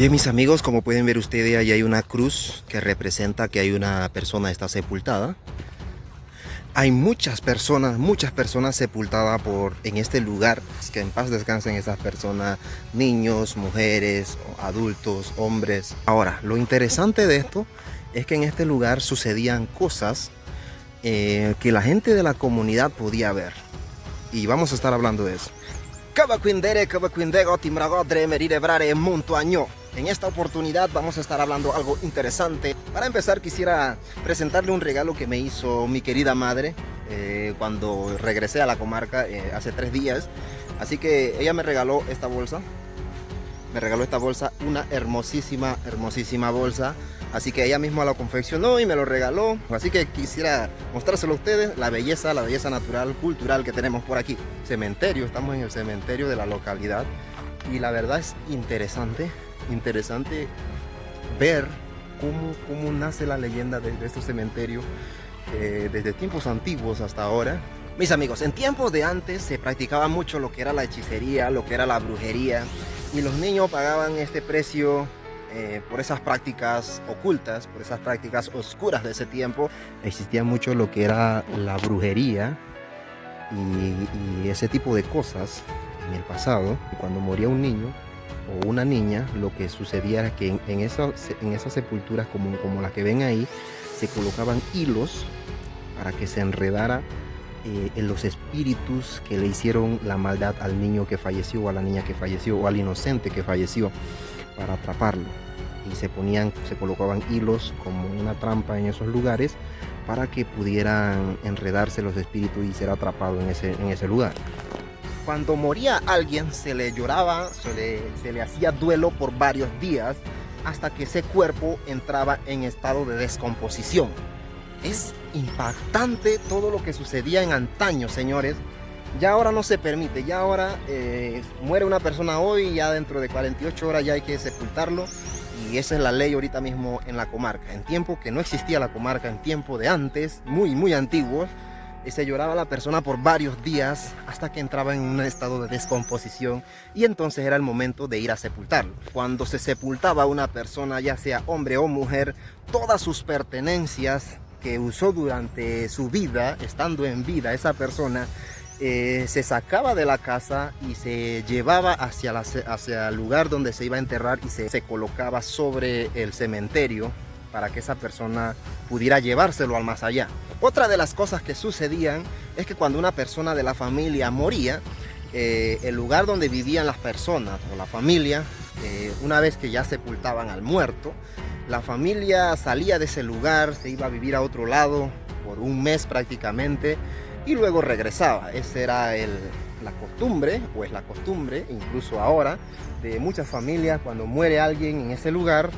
Bien, mis amigos, como pueden ver ustedes, ahí hay una cruz que representa que hay una persona está sepultada. Hay muchas personas sepultadas en este lugar. Que en paz descansen esas personas, niños, mujeres, adultos, hombres. Ahora, lo interesante de esto es que en este lugar sucedían cosas que la gente de la comunidad podía ver. Y vamos a estar hablando de eso. En esta oportunidad vamos a estar hablando algo interesante. Para empezar, quisiera presentarle un regalo que me hizo mi querida madre cuando regresé a la comarca hace 3 días. Así que ella me regaló esta bolsa. Una hermosísima bolsa. Así que ella misma lo confeccionó y me lo regaló. Así que quisiera mostrárselo a ustedes, la belleza natural, cultural que tenemos por aquí. Cementerio, estamos en el cementerio de la localidad. Y la verdad es interesante ver cómo nace la leyenda de estos cementerios desde tiempos antiguos hasta ahora. Mis amigos, en tiempos de antes se practicaba mucho lo que era la hechicería, lo que era la brujería, y los niños pagaban este precio por esas prácticas ocultas, por esas prácticas oscuras de ese tiempo. Existía mucho lo que era la brujería y ese tipo de cosas en el pasado. Cuando moría un niño o una niña, lo que sucedía era que en esas sepulturas como las que ven ahí, se colocaban hilos para que se enredara en los espíritus que le hicieron la maldad al niño que falleció, o a la niña que falleció, o al inocente que falleció, para atraparlo. Y se colocaban hilos como una trampa en esos lugares para que pudieran enredarse los espíritus y ser atrapados en ese lugar. Cuando moría alguien, se le lloraba, se le hacía duelo por varios días hasta que ese cuerpo entraba en estado de descomposición. Es impactante todo lo que sucedía en antaño, señores. Ya ahora no se permite, ya ahora muere una persona hoy y ya dentro de 48 horas ya hay que sepultarlo. Y esa es la ley ahorita mismo en la comarca. En tiempo que no existía la comarca, en tiempo de antes, muy antiguos, se lloraba a la persona por varios días hasta que entraba en un estado de descomposición, y entonces era el momento de ir a sepultarlo. Cuando se sepultaba a una persona, ya sea hombre o mujer, todas sus pertenencias que usó durante su vida, estando en vida esa persona, se sacaba de la casa y se llevaba hacia el lugar donde se iba a enterrar, y se colocaba sobre el cementerio para que esa persona pudiera llevárselo al más allá. Otra de las cosas que sucedían es que cuando una persona de la familia moría, el lugar donde vivían las personas o la familia, una vez que ya sepultaban al muerto, la familia salía de ese lugar, se iba a vivir a otro lado por un mes prácticamente, y luego regresaba. Esa era la costumbre, o es la costumbre incluso ahora, de muchas familias. Cuando muere alguien en ese lugar,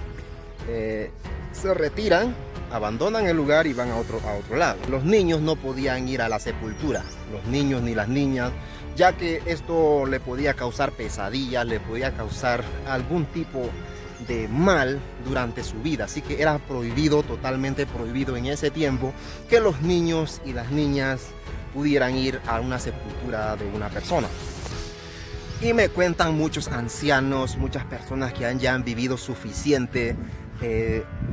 se retiran, abandonan el lugar y van a otro lado. Los niños no podían ir a la sepultura, los niños ni las niñas, ya que esto le podía causar pesadillas, le podía causar algún tipo de mal durante su vida. Así que era prohibido, totalmente prohibido en ese tiempo, que los niños y las niñas pudieran ir a una sepultura de una persona. Y me cuentan muchos ancianos, muchas personas que ya han vivido suficiente.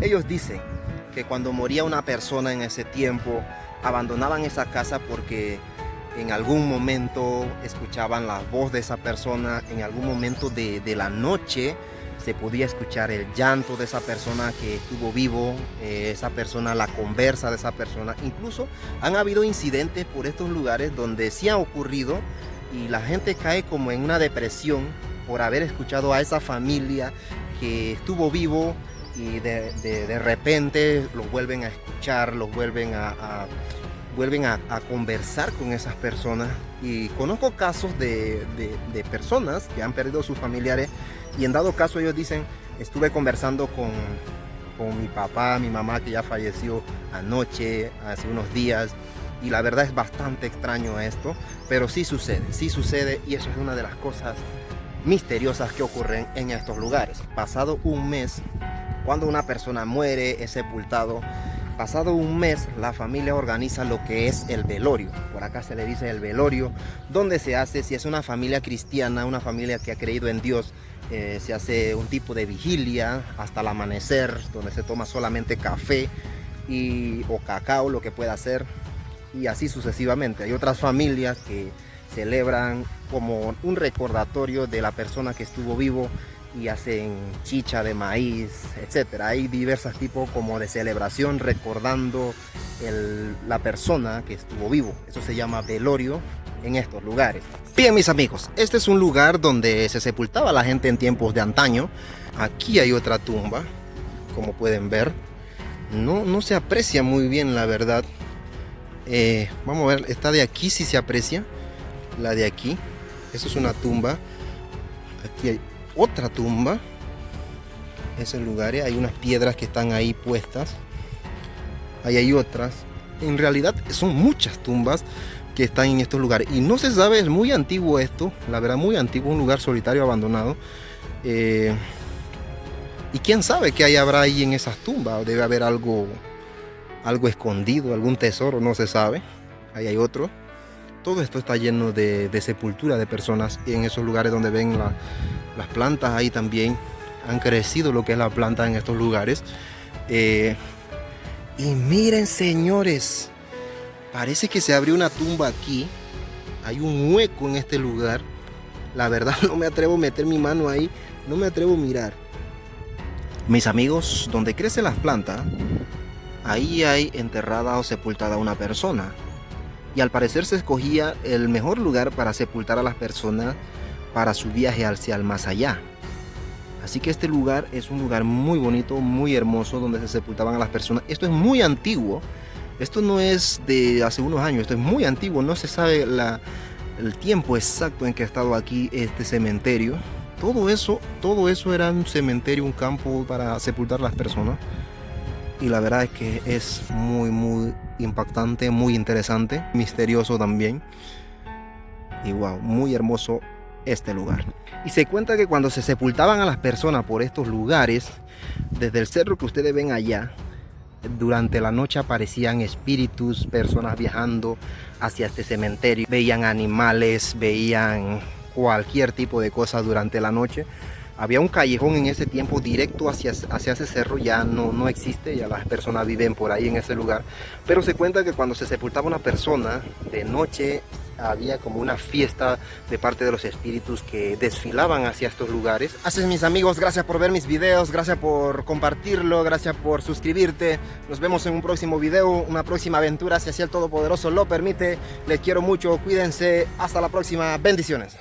Ellos dicen que cuando moría una persona en ese tiempo, abandonaban esa casa porque en algún momento escuchaban la voz de esa persona. En algún momento de la noche se podía escuchar el llanto de esa persona que estuvo vivo, esa persona, la conversa de esa persona. Incluso han habido incidentes por estos lugares donde sí ha ocurrido, y la gente cae como en una depresión por haber escuchado a esa familia que estuvo vivo, y de repente los vuelven a escuchar, los vuelven a conversar con esas personas. Y conozco casos de personas que han perdido a sus familiares, y en dado caso ellos dicen: estuve conversando con mi papá, mi mamá, que ya falleció anoche, hace unos días, y la verdad es bastante extraño esto, pero sí sucede, y eso es una de las cosas misteriosas que ocurren en estos lugares. Pasado un mes, cuando una persona muere, es sepultado, pasado un mes, la familia organiza lo que es el velorio. Por acá se le dice el velorio, donde se hace, si es una familia cristiana, una familia que ha creído en Dios, Se hace un tipo de vigilia hasta el amanecer, donde se toma solamente café o cacao, lo que pueda hacer, y así sucesivamente. Hay otras familias que celebran como un recordatorio de la persona que estuvo vivo y hacen chicha de maíz, etcétera. Hay diversos tipos como de celebración recordando la persona que estuvo vivo. Eso se llama velorio en estos lugares. Bien, mis amigos, este es un lugar donde se sepultaba a la gente en tiempos de antaño. Aquí hay otra tumba, como pueden ver. No se aprecia muy bien, la verdad. Vamos a ver, esta de aquí sí se aprecia. La de aquí, eso es una tumba. Aquí hay otra tumba. Esos lugares, hay unas piedras que están ahí puestas. Ahí hay otras. En realidad son muchas tumbas que están en estos lugares. Y no se sabe, es muy antiguo esto. La verdad, muy antiguo, un lugar solitario, abandonado. Y quién sabe qué habrá ahí en esas tumbas. Debe haber algo escondido, algún tesoro, no se sabe. Ahí hay otro. Todo esto está lleno de sepultura de personas. Y en esos lugares donde ven las plantas, ahí también han crecido lo que es la planta en estos lugares. Y miren, señores, parece que se abrió una tumba aquí. Hay un hueco en este lugar. La verdad no me atrevo a meter mi mano ahí. No me atrevo a mirar. Mis amigos, donde crecen las plantas, ahí hay enterrada o sepultada una persona. Y al parecer se escogía el mejor lugar para sepultar a las personas para su viaje hacia el más allá. Así que este lugar es un lugar muy bonito, muy hermoso, donde se sepultaban a las personas. Esto es muy antiguo. Esto no es de hace unos años, esto es muy antiguo. No se sabe el tiempo exacto en que ha estado aquí este cementerio. Todo eso era un cementerio, un campo para sepultar a las personas. Y la verdad es que es muy impactante, muy interesante, misterioso también. Y wow, muy hermoso este lugar. Y se cuenta que cuando se sepultaban a las personas por estos lugares, desde el cerro que ustedes ven allá, durante la noche aparecían espíritus, personas viajando hacia este cementerio. Veían animales, veían cualquier tipo de cosa durante la noche. Había un callejón en ese tiempo directo hacia ese cerro, ya no existe, ya las personas viven por ahí en ese lugar. Pero se cuenta que cuando se sepultaba una persona de noche, había como una fiesta de parte de los espíritus que desfilaban hacia estos lugares. Así es, mis amigos, gracias por ver mis videos, gracias por compartirlo, gracias por suscribirte. Nos vemos en un próximo video, una próxima aventura, si así el Todopoderoso lo permite. Les quiero mucho, cuídense, hasta la próxima, bendiciones.